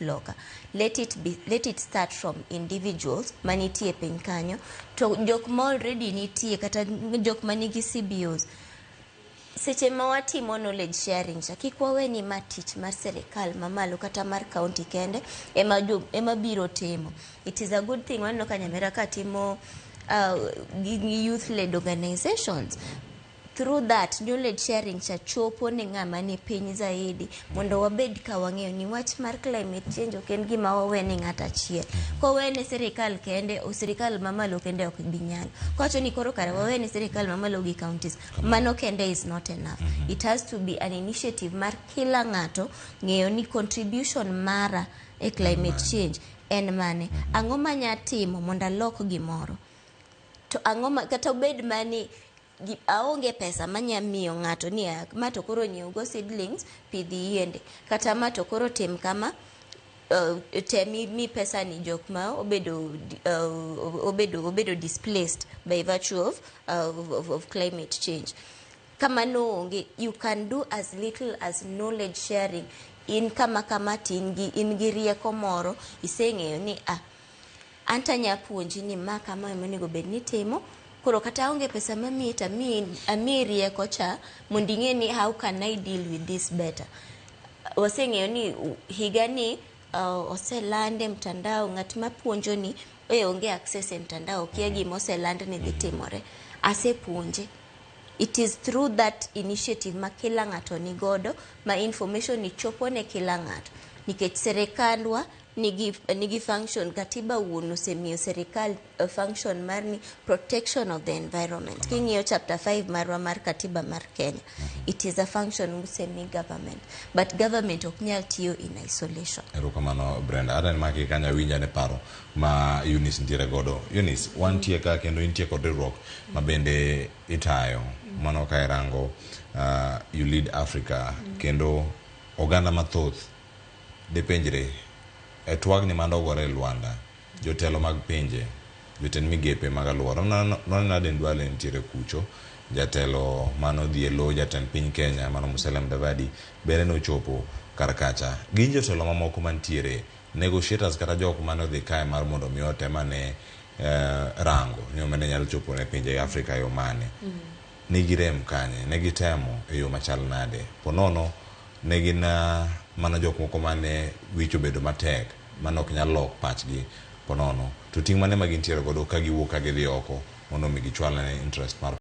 loka. Let it start from individuals manitie piny kanyo to jok ma already nitie kata jok manigi CBOs. Seche ma watimo knowledge sharing cha kik waweni ma tich mar serikal mamalo kata mar county kende ema biro timo. It is a good thing waneno ka Nyamera ka timo youth led organizations. Through that knowledge sharing cha chopo ne ng'ama ni piny zaidi mondo wabed ka wang'eyo ni wach mar climate change ok en gima wawene ng'ata achiel. Kowene serikal kende o serikal mamalo kende ok bi nyalo. Kwacho ni koro kare wawene serikal mamalo gi counties mano kende is not enough. It has to be an initiative mar kila ng'ato ng'eyo ni contribution mara e climate change en mane. Ang'o manya timo mondo alok gimoro. To ang'o kata obed mani aonge pesa manya miyo ng'ato ni ma to koro nyiew go seedlings pidhi yiende kata ma to koro tim kama temi mi pesa ni jok ma obedo displaced by virtue of climate change. Kama no onge, you can do as little as knowledge sharing in kama tin gi rieko moro iseng'eyo ni anta nya puonji ni ma kama onego bed ni timo. Koro kata onge pesa mamiyi to ami rieko cha mondo ing'e ni how can I deal with this better. Waseng'eyo ni higa ni oselande mtandao ng'at ma puonjo ni onge access e mtandao kia gima oselande ni dhi timore. Asepuonje. It is through that initiative ma kila ng'ato ni godo ma information ni chopo ne kila ng'ato. Nikech serikandwa nigi function katiba wuon osemiyo serikal function mar ni protection of the environment. King'iyo chapter 5 marwa mar katiba mar Kenya, it is a function musemi government, but government ok nyal tiyo in isolation. Erokamano Brenda, ata ni maki kanya winja ne paro ma Eunice ntiere godo. Eunice, wantie ka kendo intie kod riwruok ma bende itayo mano ka irango You Lead Africa kendo oganda mathoth de penjre twagni mando gore Luanda jotelo mag pinje jotend migepe mag alwora non den dwale ntiere kucho jatelo mano dhielo jatend piny Kenya mano Musalia Mudavadi bere no chopo karkacha gin jotelo mamoko mantiere negotiators kata jok mano dhi kae mar mondo mi otema ne rango ni omene nyalo chopo ne pinje Afrika yo mane nigi rem kanye negitemo e yo machal nade ponono negina mana jok moko mane wicho bedo matek mano ok nyalo lok pachgi ponono to ting mane magintiere godo ka giwuok ka gidhi oko mondo mi gichwal ne interest mar